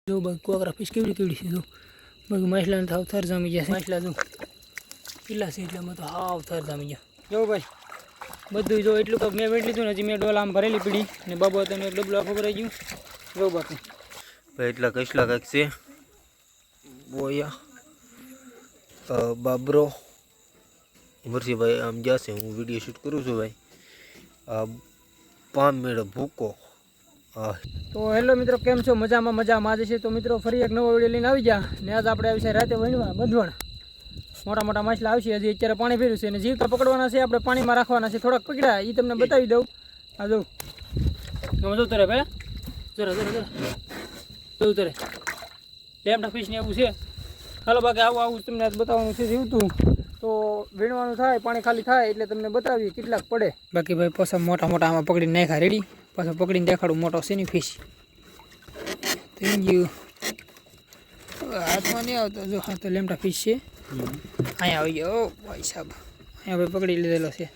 જો બાકી કોકરા ફીસ કેવડી છે જો બાકી માછલાને થાવ થર જામી ગયા છે માછલા જો કેટલા છે એટલામાં તો હાવ થર જામી ગયા જો ભાઈ બધું જો એટલું તો મેં વેટ લીધું ને હજી મેં ડોલ આમ ભરેલી પડી ને બાબા તને એક ડબલું આખું ભરાઈ ગયું જો બાકી ભાઈ એટલા કસલા કાંઈક છે બોયા બાબરો ઉમરસિંહભાઈ આમ જશે હું વિડીયો શૂટ કરું છું ભાઈ આ 5 મિનિટ ભૂકો તો હેલો મિત્રો કેમ છો મજામાં જ છે તો મિત્રો ફરી એક નવો વિડીયો લઈને આવી ગયા ને આજ આપણે આવી છે રાતે વણવા બંધવણ મોટા મોટા માછલા આવશે હજી અત્યારે પાણી ફેર્યું છે અને જીવતા પકડવાના છે આપણે પાણીમાં રાખવાના છે થોડાક પકડ્યા એ તમને બતાવી દઉં આ જો જો તરે ભાઈ જરા જો તરે લેમડા ફિશને એવું છે હાલો બાકી આવું તમને બતાવવાનું છે જીવતું તો વીણવાનું થાય પાણી ખાલી થાય એટલે તમને બતાવીએ કેટલાક પડે બાકી ભાઈ પાછા મોટા આમાં પકડીને નાખ્યા રેડી પાછા પકડીને દેખાડું મોટો છે ની ફિશ થેન્ક યુ હાથમાં નહીં આવતો જો હા તો લેમડા ફિશ છે અહીંયા આવી ગયો ભાઈ સાહેબ અહીંયા ભાઈ પકડી લીધેલો છે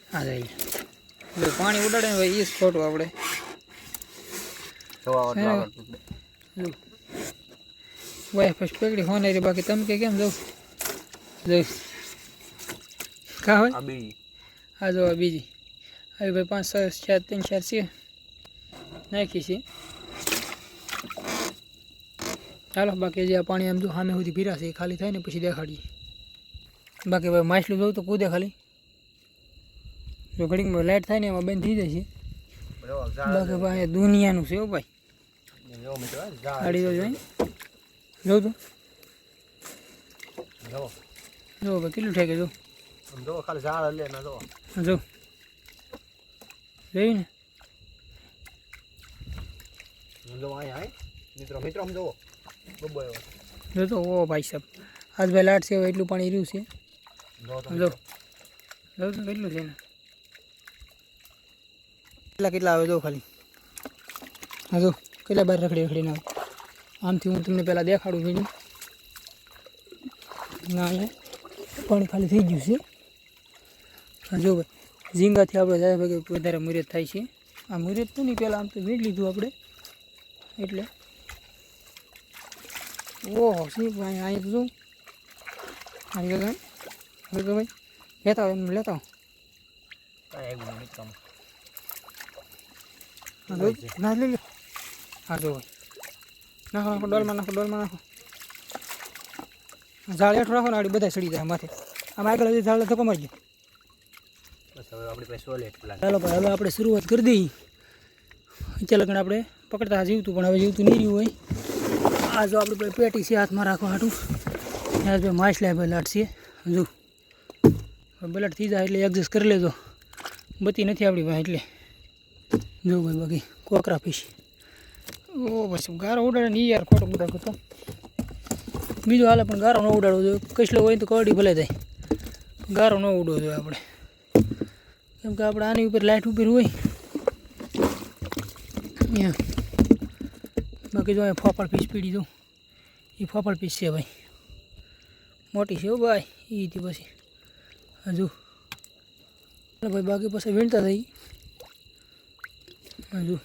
હા જાય જો પાણી ઉડાડે ને ભાઈ એ જ ખોટું આપણે ભાઈ ફિશ પકડી હોને રે બાકી તમે કેમ જાવ જો કા હોય હા જો બીજી હવે ભાઈ 5 6 3 4 છે નાખી છે ચાલો બાકી જે આ પાણી આમ જો સામે સુધી ભીરા છે ખાલી થાય ને પછી દેખાડીએ બાકી ભાઈ માછલું જોઉં તો કૂદે ખાલી જો ઘડીકમાં લાઇટ થાય ને એમાં બંધ થઈ જાય છે બાકી ભાઈ દુનિયાનું છે હો ભાઈ ગાડી તો જોઈ જોઉં તો જો ભાઈ કેટલું ઠેકે જો ખાલી ઝાડ લે ના જો જોયું ને મિત્રો જો તો ઓ ભાઈ સાહેબ આજ ભાઈ લાટ છે એટલું પાણી રહ્યું છે જો તો કેટલું છે ને કેટલા આવે જો ખાલી હા જો કેટલા બાર રખડીને આવે આમથી હું તમને પહેલાં દેખાડું વિડીયો ના અહીંયા પાણી ખાલી થઈ ગયું છે હા જો ભાઈ ઝીંગાથી આપણે જાય ભાઈ વધારે મુરત થાય છે આ મુરત તો નહીં પહેલાં આમ તો વીણ લીધું આપણે એટલે ઓહો સી ભાઈ અહીં તો શું અહીં તો ભાઈ લેતા એમ લેતા ના લઈ લો હા જો ભાઈ નાખો ડોલમાં નાખો ઝાડ હેઠું રાખો ને આડી બધા સડી જાય માથે આમ આગળ હજી ઝાડ ધક્કો મારજો ચાલો ભાઈ હવે આપણે શરૂઆત કરી દઈએ ચાલો લગન આપણે પકડતા જીવતું પણ હવે જીવતું નહીં રહ્યું હોય આ જો આપણે ભાઈ પેટી છે હાથમાં રાખવા હાટું ત્યાં ભાઈ માછલા ભાઈ લાટ છે જો બલટ થઈ જાય એટલે એડજસ્ટ કરી લેજો બતી નથી આપણી ભાઈ એટલે જો ભાઈ બાકી કોકરા ફિશ ઓ પછી ગારો ઉડાડે ને યાર ખોટું બધા કરતો બીજું હાલે પણ ગારો ન ઉડાડવો જોઈએ કસલો હોય તો કવડી ભલે જાય ગારો ન ઉડવો જોઈએ આપણે કેમ કે આપણે આની ઉપર લાઇટ ઉપર હોય અહીંયા બાકી જો અહીં ફોફળ પીસ પીડી દઉં એ ફોફળ પીસ છે ભાઈ મોટી છે હો ભાઈ એથી પછી હજુ ભાઈ બાકી પછી વીણતા થઈ હજુ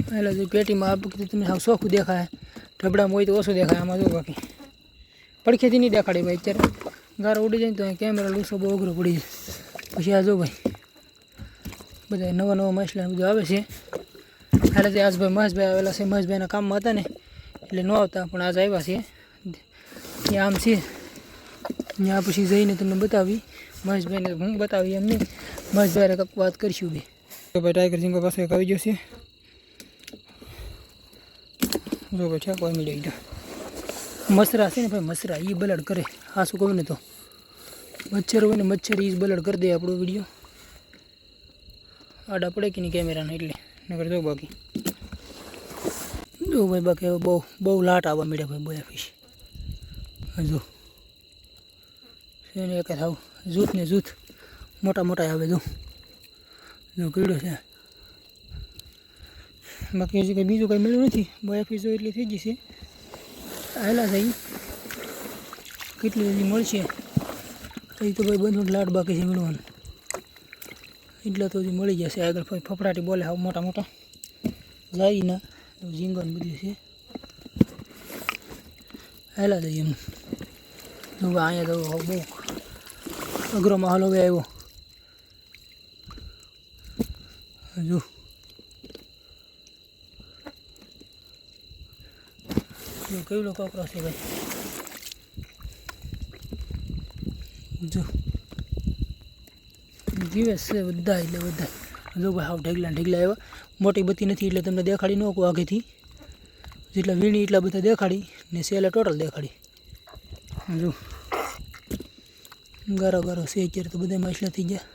એટલે જો પેટીમાં આ તમને સાવ ચોખ્ખું દેખાય ઢબડામાં હોય તો ઓછું દેખાય આમાં જો બાકી પડખેથી નહીં દેખાડે ભાઈ અત્યારે ગારો ઉડી જાય ને તો કેમેરા લૂસો બહુ અઘરો પડી જાય પછી આ જો ભાઈ બધા નવા માછલા બધું આવે છે એટલે જે આજભાઈ મહેશભાઈ આવેલા છે મહેશભાઈના કામમાં હતા ને એટલે ન આવતા પણ આજ આવ્યા છે ત્યાં આમ છે ત્યાં પછી જઈને તમને બતાવી મહેશભાઈને હું બતાવી એમ નહીં મહેશભાઈને કંઈક વાત કરીશું બે તો ભાઈ ટાઈગર ઝીંગો પાસે એક આવી જશે જો ભાઈ ઠેકો મળી ગયો મસરા છે ને ભાઈ મસરા એ બલડ કરે હા શું કહું ને તો મચ્છર હોય ને મચ્છર એ જ બલડ કરી દે આપણો વિડીયો આડા પડે કે નહીં કેમેરાને એટલે નગર જો બાકી જો ભાઈ બાકી હવે બહુ લાટ આવવા મળ્યા ભાઈ બોયા ફિશ જો એને એક થાવ જૂથ મોટા આવે જો કીડો છે બાકી હજી કંઈ બીજું કંઈ મળ્યું નથી બોયા ફિશ એટલી થઈ જશે આવેલા છે કેટલી હજી મળશે એ તો ભાઈ બંધ લાટ બાકી છે મળવાનું એટલા તો હજી મળી જશે આગળ ફફડાટી બોલે હાવ મોટા જાય ના ઝીંગા ને બધું છે હેલા જઈએ એમ જો અહીંયા તો બહુ અઘરો માહોલ હવે આવ્યો જો કેવડો કોકરો છે ભાઈ જો દિવસ છે બધા એટલે બધા જો ભાઈ હાવ ઢગલા આવ્યા મોટી બત્તી નથી એટલે તમને દેખાડી ન કહું આગેથી જેટલા વીણી એટલા બધા દેખાડી ને સેલા ટોટલ દેખાડી જો ગારો ગારો છે અત્યારે તો બધા માછલા થઈ ગયા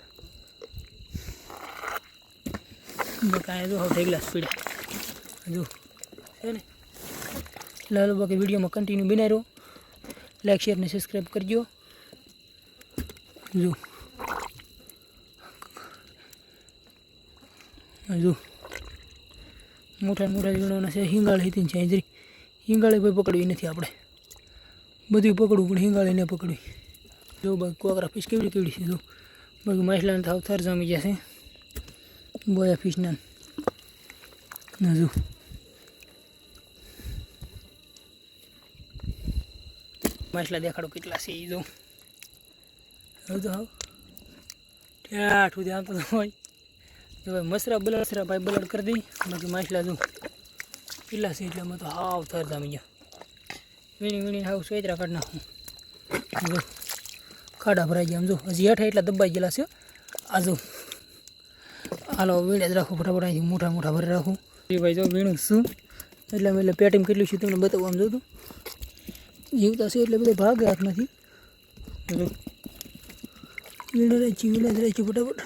કાંઈ જો હાવ ઢગલા સ્પીડ જો છે ને લાલો બાકી વિડીયોમાં કન્ટિન્યુ બનાવી રહો લાઈક શેર ને સબસ્ક્રાઈબ કરજો જો જો મોટા મોટા ઝીણોના છે હિંગાળી હતી ને છે હિંગાળી ભાઈ પકડવી નથી આપણે બધું પકડવું પણ હિંગાળી ને પકડવી જો બાકી કોકરા ફીશ કેવડી કેવડી છે જો બાકી માછલાને થાવ થર જામી જશે બોયા ફીશના ના જો માછલા દેખાડો કેટલા છે એ જો હવે તો હાવ ઠેઠ સુધી આવતો હોય જો ભાઈ મસરા ભાઈ બલડ કરી દઈ બાકી માછલા જો કેટલા છે એટલે અમે તો હાવ થર જામી ગયા વીણી હાવ સ્વેતરા કાઢ નાખું જો ખાડા ભરાઈ ગયા આમ જો હજી હેઠા એટલા દબાઈ ગયેલા છે આ જો હાલો વીણે જ રાખું ફટાફટ અહીંથી મોટા ભરી રાખું એ ભાઈ જો વીણું શું એટલે પેટીમાં કેટલું છું તમને બતાવું આમ જોતું જીવતા છે એટલે બધા ભાગે હાથમાંથી વીણે રહી છે ફટાફટ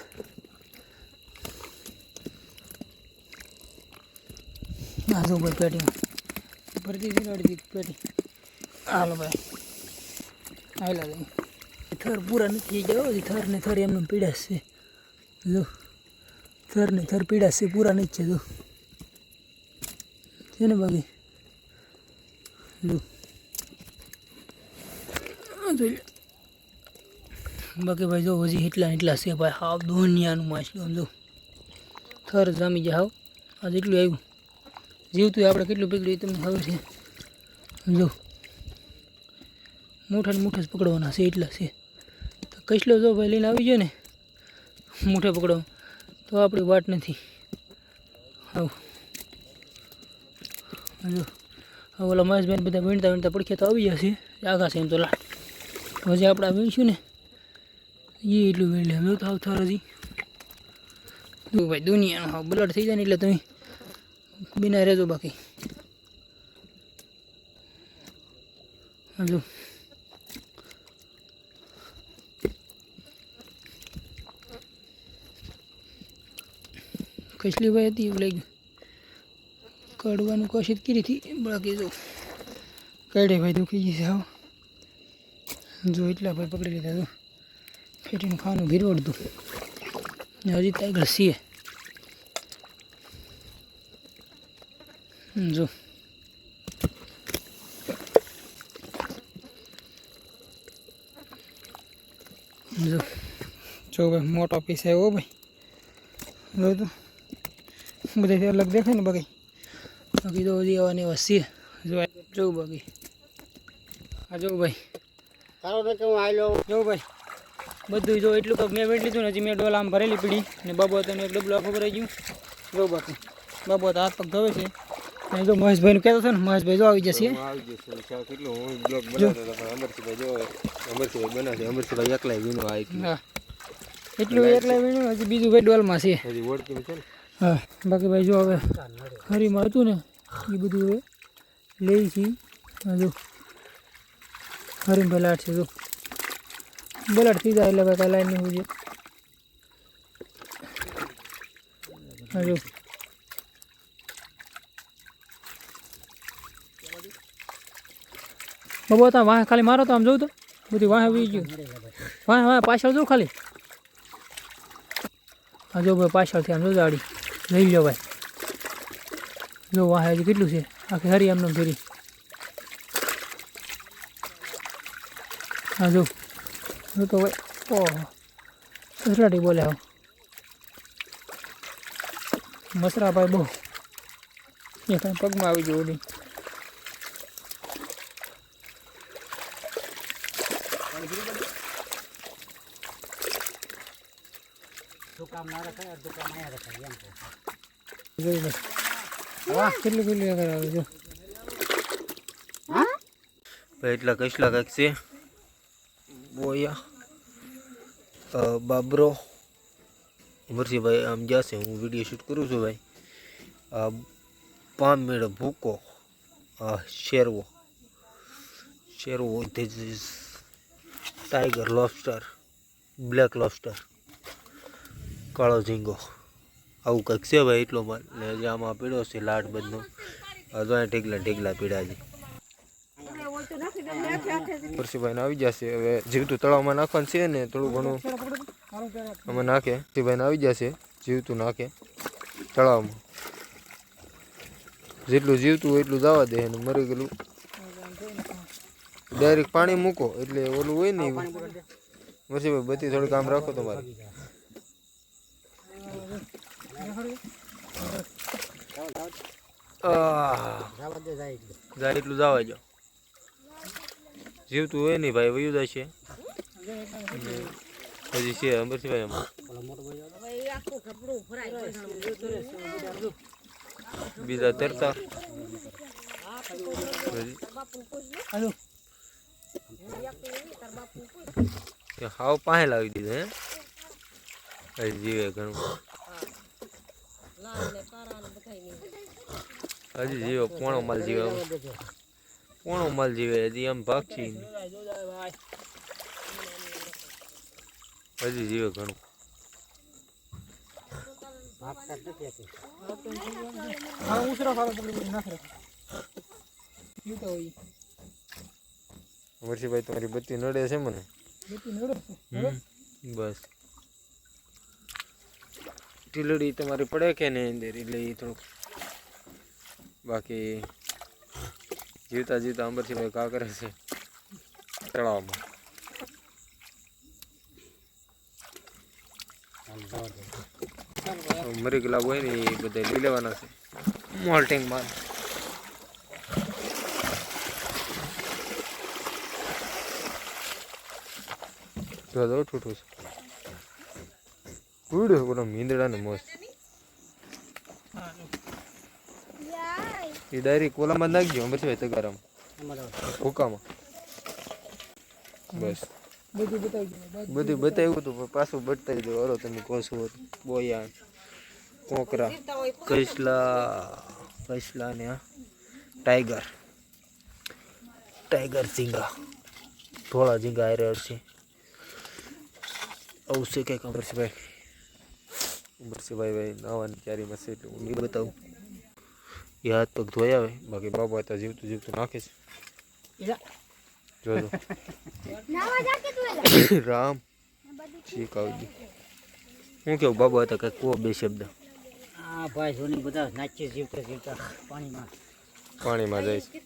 ના જો ભાઈ પેટીમાં ભરતી અડધી પેટી હાલો ભાઈ હાલા જાય થર પૂરા નથી ગયા હજી થર ને થર એમને પીડાશ છે જો થર ને થર પીડાશ છે પૂરા નથી છે જો છે ને બાકી જો બાકી ભાઈ જો હજી એટલા છે ભાઈ હાવ દુનિયાનું માછલું આમ જો થર જામી જાય હાવ આ જેટલું આવ્યું જીવતું આપણે કેટલું પકડ્યું તમને ખબર છે જો મોટા જ પકડવાના છે એટલા છે તો કસલો જો ભાઈ લઈને આવી ગયો ને મોટા પકડવા તો આપણી વાટ નથી હાવ જો હવે ઓલા મહેશભાઈ બધા વીણતા પડખે તો આવી જશે આગા છે એમ તો લા હજી આપણે વીણશું ને એ એટલું વીણ લે અમે તો હાવ થર હજી જો ભાઈ દુનિયાનો હાવ બ્લડ થઈ જાય ને એટલે તમે બિના રહેજો બાકી જો કસલી ભાઈ હતી એવું લાગ્યું કાઢવાનું કોશિશ કરી હતી બાકી જો કાઢે ભાઈ દુખી જશે હાવ જો એટલા ભાઈ પકડી લીધા જો ફેટીનું ખાવાનું ભીરવડતું ને હજી ટાઈગર છીએ જો જો ભાઈ મોટો પીસ આવ્યો ભાઈ જો તો બધાથી અલગ દેખાય ને બાકી તો હજી આવવાની વાત છે જો બાકી હા જો ભાઈ જો ભાઈ બધું જો એટલું કંઈક મેં વેટ લીધું ને હજી મેં ડોલ આમ ભરેલી પડી ને બાબો તને એક ડબલું આખું ભરાઈ ગયું જો બાકી બાબો તો હાથ પગ ધોવે છે અને જો મહેશભાઈનું કહેતો હતો ને મહેશભાઈ જો આવી જશે કેટલું હું બ્લોગ બનાવતો હતો પણ અમરસિંહભાઈ જો અમરસિંહભાઈ બનાવશે અમરસિંહભાઈ એકલાય વીણો આવી હા એટલું એકલા વીણું હજી બીજું ભાઈ ડોલમાં છે હજી ઓળખી છે ને હા બાકી ભાઈ જો હવે હરીમાં હતું ને એ બધું હવે લઈ છીએ જો હરીમ ભાઈ લાટ છે જો બલાટ થઈ જાય એટલે ભાઈ કાંઈ લાઈન નહીં હોય હા જો બાબુ હતા વાહ ખાલી મારો તો આમ જોઉં તો બધી વાહ આવી ગયું વાહ પાછળ જો ખાલી હા જો ભાઈ પાછળથી આમ જો જાડી લઈ લો ભાઈ જો વાહ હજી કેટલું છે આખી હરી આમને ફેરી હા જો તો ભાઈ ઓહો સસલાટી બોલે હા મસરા ભાઈ બહુ પગમાં આવી ગયો ઓલી કેટલું કેટલું આવે જો ભાઈ એટલા કસલા કાંઈક છે બોયા બાબરો ઉમરસીભાઈ આમ જશે હું વિડીયો શૂટ કરું છું ભાઈ 5 મિનિટ ભૂકો શેરવો this is tiger lobster black lobster કાળો ઝીંગો આવું કંઈક છે ભાઈ એટલો માલ ને જે આમાં પીળો છે લાડ બધનો અજવાય ઢીગલા પીળા છે પરસીભાઈને આવી જશે હવે જીવતું તળાવમાં નાખવાનું છે ને થોડું ઘણું આમાં નાખે પરસીભાઈને આવી જશે જીવતું નાખે તળાવમાં જેટલું જીવતું હોય એટલું જવા દે અને મરી ગયેલું ડાયરેક્ટ પાણી મૂકો એટલે ઓલું હોય ને પરસીભાઈ બધી થોડી કામ રાખો તમારે જાય એટલું જવા જાઓ જીવતું હોય નહીં ભાઈ વયું જાય છે હજી છે અમરસિંહભાઈ આમાં બીજા તરતા હાવ પાસે લાવી દીધા હે હજી જીવે ઘણું હજી જીવે પોણો માલ જીવે હજી આમ ભાગશી હજી જીવે ઘણું અમરસિંહભાઈ તમારી બત્તી નડે છે મને બસ ઢીલડી તમારી પડે કે નહીં અંદર એટલે એ થોડુંક બાકી જીવતા અમરસિંહભાઈ કા કરે છે તળાવમાં મરી ગયેલા હોય ને એ બધા લઈ લેવાના છે મોલ્ટિંગ માલ ઠૂઠું છે ઉડ્યો બોલો મીંદડા ને મસ્ત એ ડાયરેક્ટ કોલામાં નાખજો અમરસિંહભાઈ તગારામાં ભૂકામાં બસ બધું બતાવ્યું હતું પણ પાછું બતાવી દો અરો તમે કહો છો બોયા કોકરા કસલા ને ટાઈગર ઝીંગા થોડા ઝીંગા હારે છે આવું છે કંઈક અમરસિંહભાઈ નાવાની તૈયારીમાં છે એટલે હું નહીં બતાવું એ હાથ પગ ધોયા આવે બાકી બાબા હતા જીવતું નાખે છે જોજો રામ શીખ આવજી હું કેવું બાબા હતા કંઈક કો બે શબ્દ ભાઈ જોની બધા નાચી જીવતા પાણીમાં જાય છે